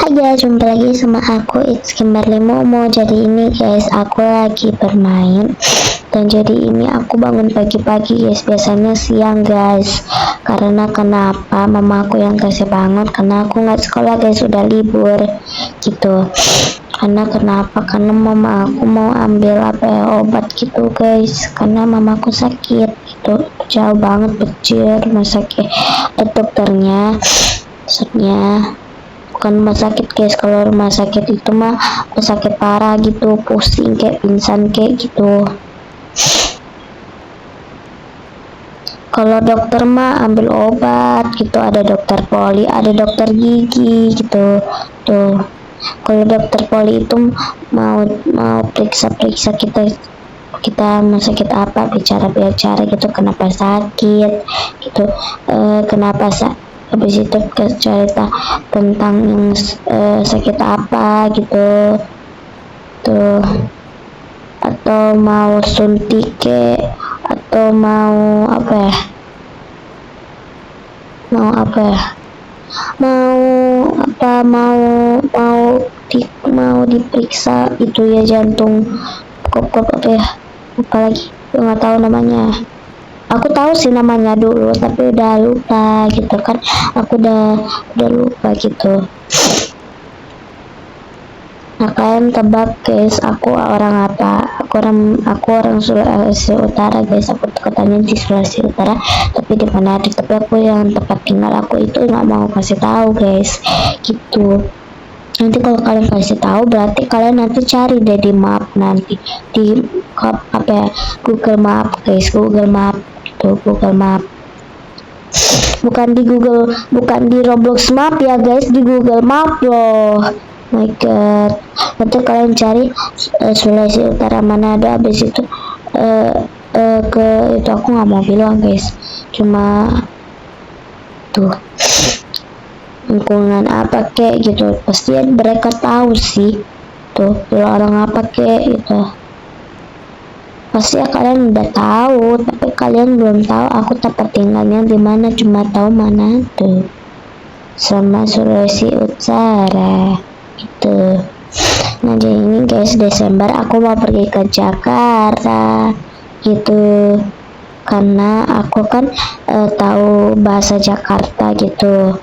Hai guys, jumpa lagi sama aku, it's Kimberly Momo. Jadi ini guys, aku lagi bermain. Dan jadi ini aku bangun pagi-pagi guys, biasanya siang guys. Karena kenapa mama aku yang kasih bangun, karena aku nggak sekolah guys, udah libur gitu. Karena mama aku mau ambil obat gitu guys, karena mama aku sakit gitu, jauh banget kecil rumah sakit. Dokternya maksudnya bukan rumah sakit guys. Kalau rumah sakit itu mah sakit parah gitu, pusing kayak pingsan kayak gitu. Kalau dokter mah ambil obat gitu, ada dokter poli, ada dokter gigi gitu tuh. Kalau dokter poli itu mau periksa kita mau sakit apa, bicara gitu, kenapa sakit gitu, habis itu cerita tentang yang sakit apa gitu tuh, atau mau suntik atau mau diperiksa itu ya, jantung, kok apalagi nggak tahu namanya. Aku tahu sih namanya dulu tapi udah lupa gitu kan, aku udah lupa gitu. Nah, kalian tebak guys, aku orang apa? Aku orang Sulawesi Utara guys. Aku katanya di Sulawesi Utara, tapi di Manado. Tapi aku yang tempat tinggal aku itu nggak mau kasih tahu guys, gitu. Nanti kalau kalian kasih tahu, berarti kalian nanti cari deh di map, nanti di Google Map guys, Google Map itu, Google Map. Bukan di Roblox Map ya guys, di Google Map loh. My god, nanti kalian cari Sulawesi Utara Manado, habis itu ke itu, aku nggak mau bilang guys, cuma tuh lingkungan apa kek gitu, pasti mereka tahu sih tuh, kalau orang apa kek gitu, pasti ya kalian udah tahu, tapi kalian belum tahu aku tempat tinggalnya di mana, cuma tahu mana tuh sama Sulawesi Utara gitu. Nah, jadi ini guys, Desember aku mau pergi ke Jakarta gitu, karena aku kan tahu bahasa Jakarta gitu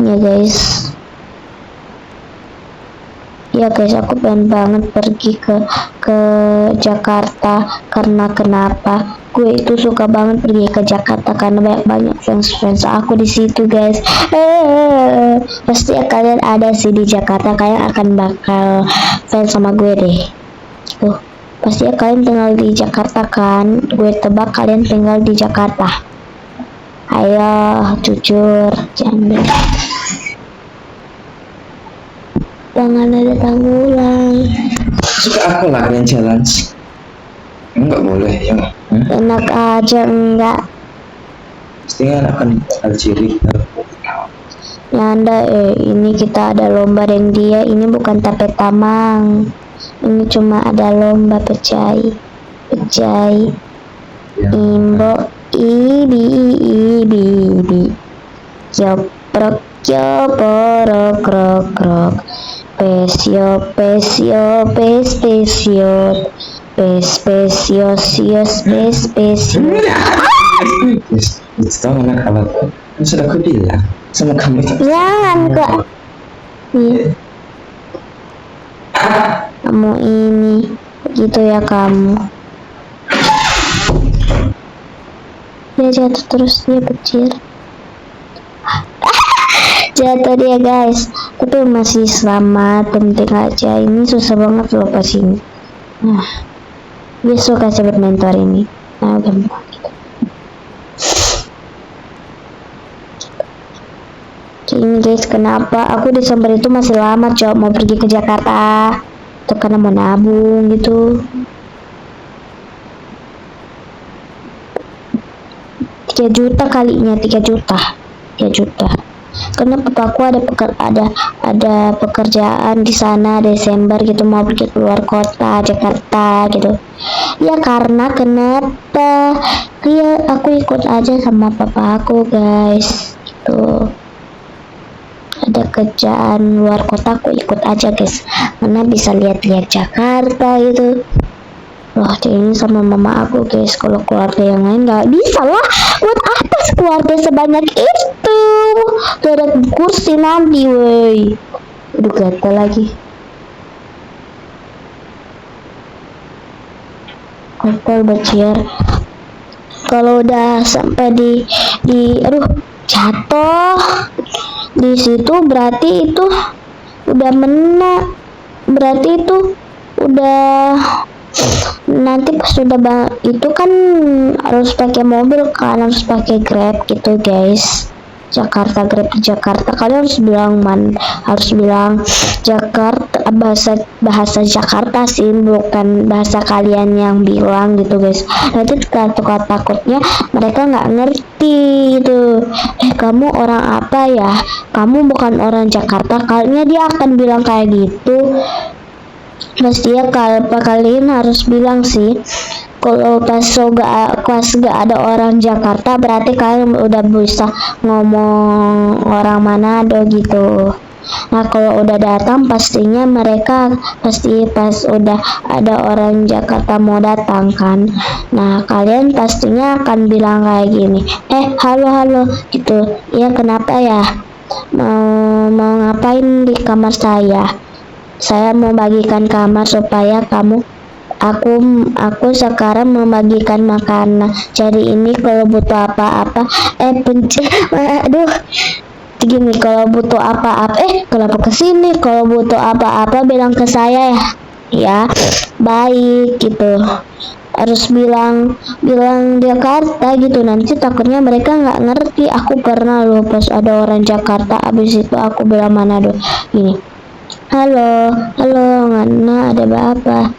ya guys. Ya guys, aku pengen banget pergi ke Jakarta, karena kenapa? Gue itu suka banget pergi ke Jakarta karena banyak fans aku di situ guys. Pasti ya kalian ada sih di Jakarta, kalian akan bakal fans sama gue deh. Tuh, pasti ya kalian tinggal di Jakarta kan? Gue tebak kalian tinggal di Jakarta. Ayo jujur, jangan ada tanggulang. Suka apa lah kalian challenge? Enggak boleh ya. Enak aja enggak. Pastinya akan ciri. Ya anda ini kita ada lomba, dan dia ini bukan tape tamang. Ini cuma ada lomba pecai. Imbo ibi. Joprok joporok. Pesio Tahu anak alat kan sudah aku bilang sama kamu. Jangan kok. Kamu ini begitu ya kamu. Dia jatuh terus, dia kecil. Jatuh dia guys, tapi masih selamat, penting aja. Ini susah banget loh pas ini. Nah, dia suka cepet mentor ini. Nah, gampang gitu. Ini guys, kenapa aku Desember itu masih lama mau pergi ke Jakarta, itu karena mau nabung gitu. 3 juta kalinya, 3 juta. Karena papaku ada pekerjaan di sana Desember gitu, mau pergi keluar kota Jakarta gitu. Ya karena kenapa? Ya aku ikut aja sama papa aku guys gitu. Ada kerjaan luar kota aku ikut aja guys, karena bisa lihat-lihat Jakarta gitu. Wah, ini sama mama aku guys, kalau keluarga yang lain nggak bisa lah. Buat apa keluarga sebanyak itu? Gak ada kursi nanti, woi. Aduh, gatel lagi. Gatel beciar. Kalau udah sampai di aduh, jatuh di situ berarti itu udah menang, berarti itu udah nanti pas sudah itu kan harus pakai mobil kan, harus pakai Grab gitu guys. Jakarta, Grab di Jakarta, kalian harus bilang Jakarta, bahasa Jakarta sih, bukan bahasa kalian yang bilang gitu guys. Nanti takutnya mereka nggak ngerti gitu. Kamu orang apa ya, kamu bukan orang Jakarta, kayaknya dia akan bilang kayak gitu. Pasti ya, kalian harus bilang sih, kalau pas gak ada orang Jakarta berarti kalian udah bisa ngomong orang Manado gitu. Nah, kalau udah datang pastinya mereka pasti pas udah ada orang Jakarta mau datang kan. Nah, kalian pastinya akan bilang kayak gini, halo gitu. Ya, kenapa ya? Mau ngapain di kamar saya? Saya mau bagikan kamar supaya aku sekarang membagikan makanan. Jadi ini kalau butuh apa-apa gini, kalau butuh apa-apa kenapa kesini, kalau butuh apa-apa bilang ke saya ya. Baik gitu, harus bilang Jakarta gitu, nanti takutnya mereka nggak ngerti. Aku pernah loh pas ada orang Jakarta, abis itu aku bilang Manado gini, halo Ngana, ada apa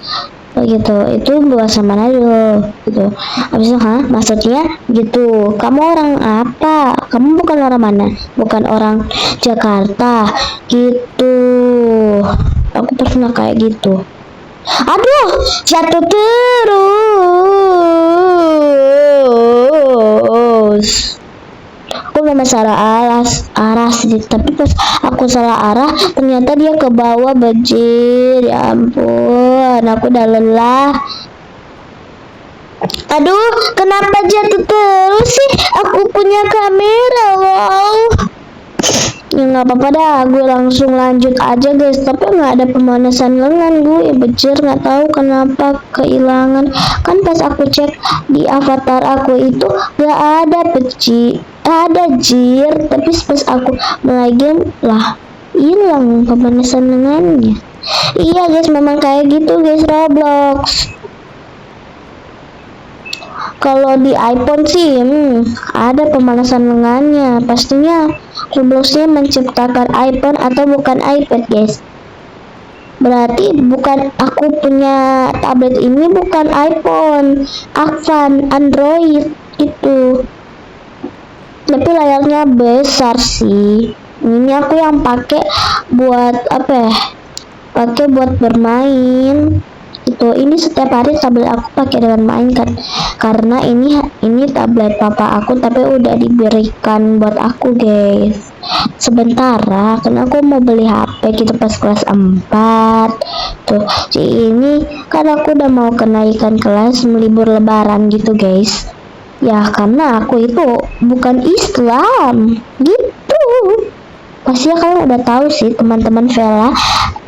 gitu, itu bahasa Manado gitu. Habis itu maksudnya gitu, kamu orang apa, kamu bukan orang mana, bukan orang Jakarta gitu. Aku pernah kayak gitu. Aduh, jatuh terus. Aku memang salah arah sih, tapi pas aku salah arah ternyata dia ke bawah, bajir. Ya ampun, aku udah lelah. Aduh, kenapa jatuh terus sih? Aku punya kamera, wow. Ya nggak apa-apa dah, gue langsung lanjut aja guys. Tapi nggak ada pemanasan lengan gue, bejir, nggak tahu kenapa kehilangan. Kan pas aku cek di avatar aku itu nggak ada ada jir, tapi pas aku mulai game lah hilang pemanasan lengannya. Iya guys, memang kayak gitu guys Roblox. Kalau di iPhone sih ada pemanasan lengannya. Pastinya Robloxnya menciptakan iPhone atau bukan iPad guys. Berarti bukan, aku punya tablet ini bukan iPhone, Android gitu. Tapi layarnya besar sih. Ini aku yang pakai buat apa ya? Pakai buat bermain. Itu ini setiap hari tablet aku pakai dengan main kan, karena ini tablet papa aku tapi udah diberikan buat aku guys sementara, karena aku mau beli HP gitu pas kelas 4 tuh. Jadi ini kan aku udah mau kenaikan kelas, melibur lebaran gitu guys ya, karena aku itu bukan Islam gitu. Pasti kalian udah tahu sih, teman-teman Vela,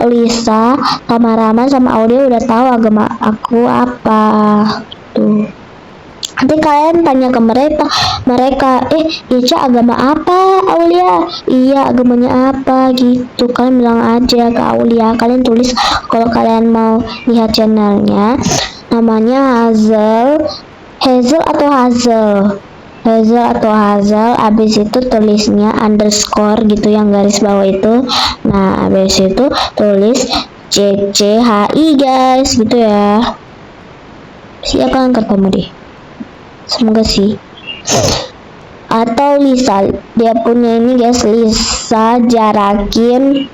Lisa, Tamarama, sama Audia udah tahu agama aku apa tuh. Nanti kalian tanya ke mereka Ica agama apa Aulia? Iya, agamanya apa gitu. Kalian bilang aja ke Aulia, kalian tulis kalau kalian mau lihat channelnya, namanya Hazel atau Hazel, abis itu tulisnya underscore gitu yang garis bawah itu. Nah, abis itu tulis CCHI guys gitu ya. Siapa yang ketemu deh? Semoga sih. Atau Lisa, dia punya ini guys, Lisa jarakin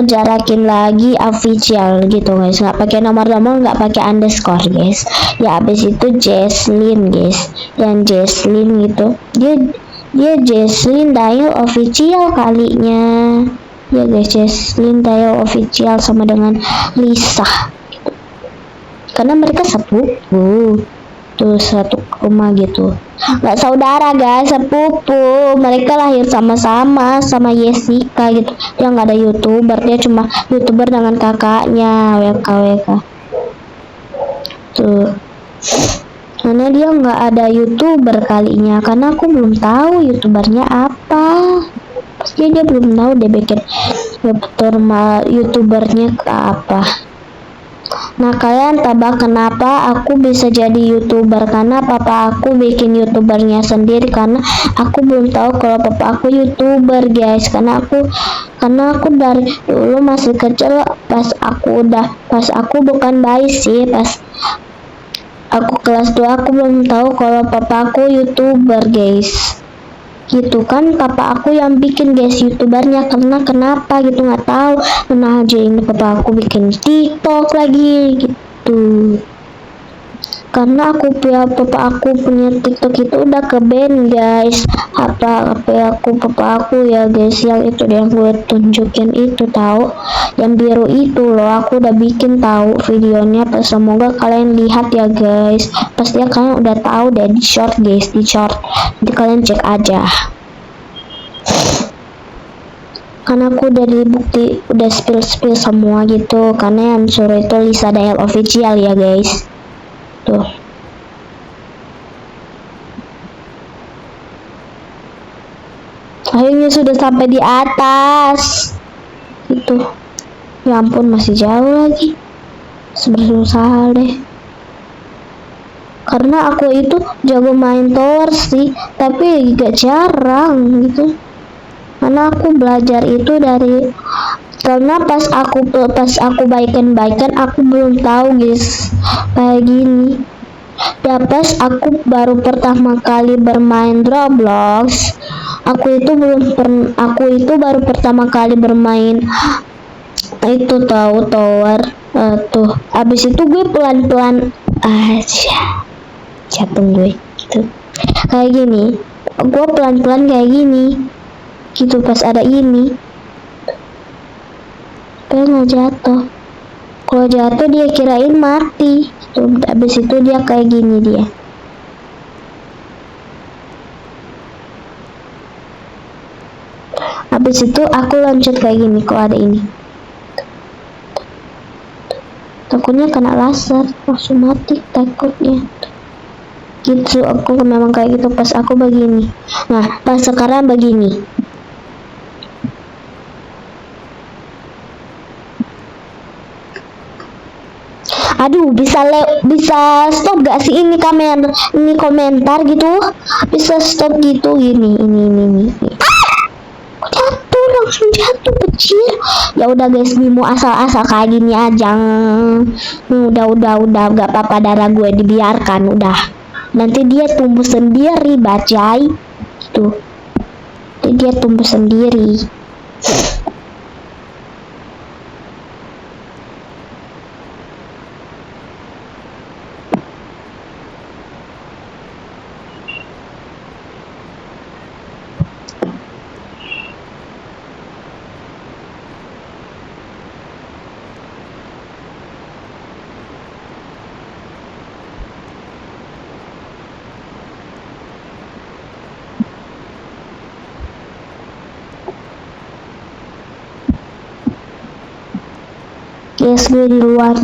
jarakin lagi official gitu guys, nggak pakai nomor, nggak pakai underscore guys ya. Habis itu Jesslyn guys, yang Jesslyn gitu, Dia Jesslyn Dial official kalinya. Ya guys, Jesslyn Dial official sama dengan Lisa. Karena mereka sepupu. Tuh satu rumah gitu. Nggak saudara guys, sepupu. Mereka lahir sama-sama sama Jessica gitu. Dia nggak ada YouTuber, dia cuma YouTuber dengan kakaknya WKWK. Tuh. Karena dia nggak ada YouTuber kalinya, karena aku belum tahu YouTubernya apa. Pasti dia belum tahu dia bikin YouTubernya ke apa. Nah, kalian tebak kenapa aku bisa jadi YouTuber? Karena papa aku bikin YouTubernya sendiri, karena aku belum tahu kalau papa aku YouTuber guys. Karena aku dari dulu masih kecil, pas aku bukan bayi sih, pas aku kelas 2 aku belum tahu kalau papa aku YouTuber guys. Gitu kan, papa aku yang bikin guys YouTubernya. Karena kenapa gitu nggak tahu. Nah aja ini papa aku bikin TikTok lagi gitu. Karena papa aku punya TikTok itu udah ke ban guys. Papa aku ya guys, yang itu yang gue tunjukin itu tahu, yang biru itu loh, aku udah bikin tahu videonya. Semoga kalian lihat ya guys. Pasti kalian udah tahu deh di short guys, di short. Nanti kalian cek aja. Karena aku udah udah spill semua gitu. Karena yang suruh itu Lisa Dial official ya guys. Tuh. Akhirnya sudah sampai di atas. Itu. Ya ampun, masih jauh lagi. Berusaha deh. Karena aku itu jago main tower sih, tapi gak jarang gitu. Karena aku belajar itu karena pas aku baikan aku belum tahu guys kayak gini. Dan pas aku baru pertama kali bermain Roblox, aku itu baru pertama kali bermain itu tahu tower. Tuh abis itu gue pelan-pelan aja jatuh gue gitu kayak gini, gue pelan-pelan kayak gini gitu. Pas ada ini pengen jatuh, kalau jatuh dia kirain mati gitu. Abis itu dia kayak gini dia. Abis itu aku loncat kayak gini kalau ada ini. Takutnya kena laser, langsung mati takutnya. Gitu, aku memang kayak gitu pas aku begini. Nah, pas sekarang begini. Aduh, bisa stop gak sih ini komentar gitu? Bisa stop gitu ini. Jatuh, langsung jatuh kecil. Ya udah guys, mau asal-asal kayak gini aja. Udah gak apa-apa, darah gue dibiarkan udah. Nanti dia tumbuh sendiri bajai. Tuh. Nanti dia tumbuh sendiri. Yes, gue di luar.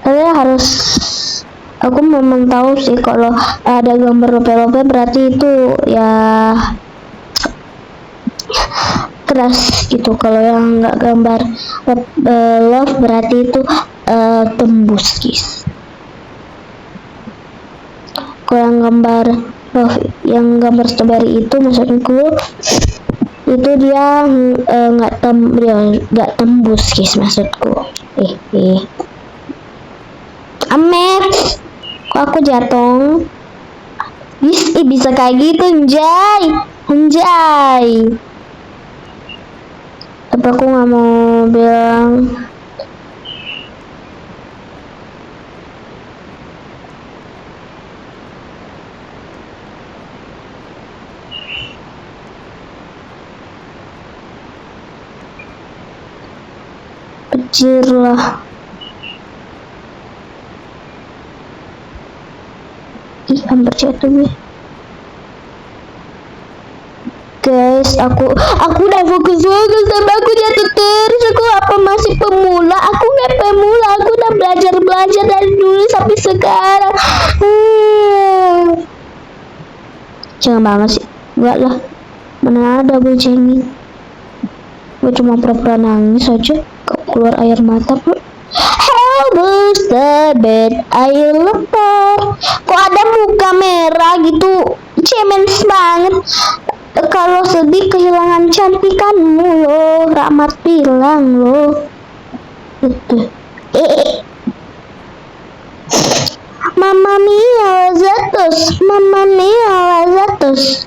Kalian harus, aku memang tahu sih kalau ada gambar lope-lope berarti itu ya keras gitu. Kalau yang nggak gambar love berarti itu tembus guys. Kalau yang gambar love, yang gambar strawberry itu maksudku itu dia nggak tembus guys maksudku. Amet, kok aku jatuh? Bisa kayak gitu, anjay. Tapi aku nggak mau bilang. Pecir lah. Ih, hampir jatuh gue. Guys, aku udah fokus sama aku jatuh terus. Aku apa masih pemula? Aku nggak pemula, aku udah belajar dari dulu sampai sekarang. Jangan banget sih. Enggak lah, mana ada gue cengin. Gue cuma pura-pura nangis aja, keluar air mata pun. Habis terbit air lepar. Kok ada muka merah gitu, cemen banget. Kalau sedih kehilangan cantikanmu loh, Rahmat bilang loh. Itu. Mamma mia lazatus, mamma mia lazatus.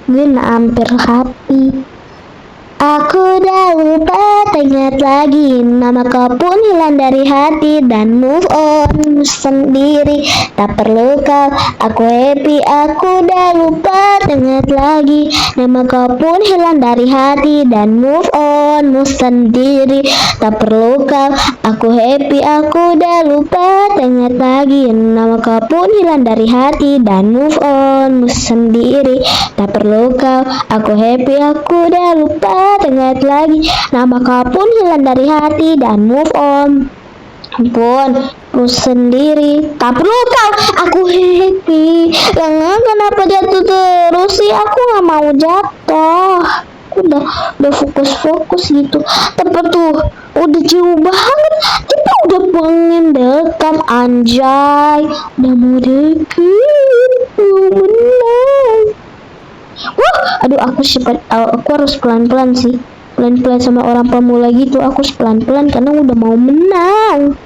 Gue hampir happy. Aku dah lupa, teringat lagi nama kau pun hilang dari hati dan move on sendiri. Tak perlu kau, aku happy. Aku dah lupa, teringat lagi nama kau pun hilang dari hati dan move on sendiri. Tak perlu kau, aku happy. Aku dah lupa, teringat lagi nama kau pun hilang dari hati dan move on sendiri. Tak perlu kau, aku happy. Aku dah lupa, teringat lagi nama kau pun hilang dari hati dan move on pun sendiri. Tak perlu kau, aku happy. Kenapa jatuh terus sih? Aku nggak mau jatuh. Udah fokus gitu. Tapi tuh udah jauh banget. Kita udah pengen dekat, anjay. Udah mau deket. Bener. Wah, aduh, aku harus pelan-pelan sih. Pelan-pelan sama orang pemula gitu. Aku harus pelan-pelan karena udah mau menang.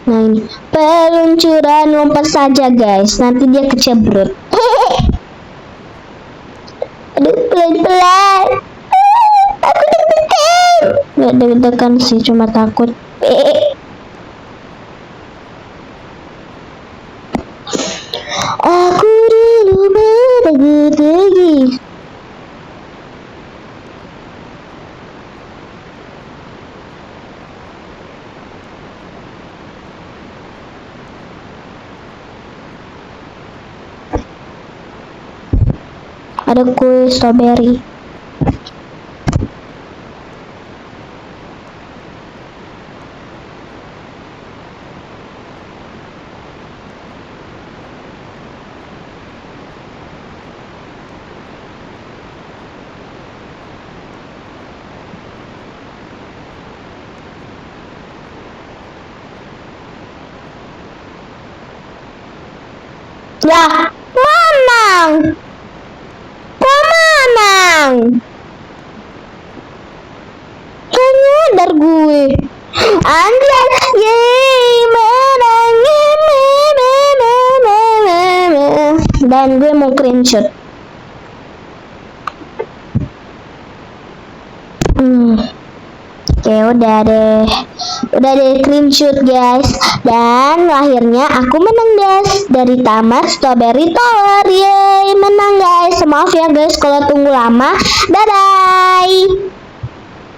Nah ini, peluncuran lompat saja guys. Nanti dia kecebrut. Aduh, pelan-pelan. Aku deg-degan. Gak deg-degan sih, cuma takut. Aku dulu bertegi-tegi. Ada kue strawberry. Lah, menang. Gak nyadar gue. Anjay, yeay, menang. Dan gue mau screenshot. Oke, udah deh screenshot guys. Dan akhirnya aku menang guys dari Taman Strawberry Tower. Yeay, menang guys. Maaf ya guys kalau tunggu lama. Dadah.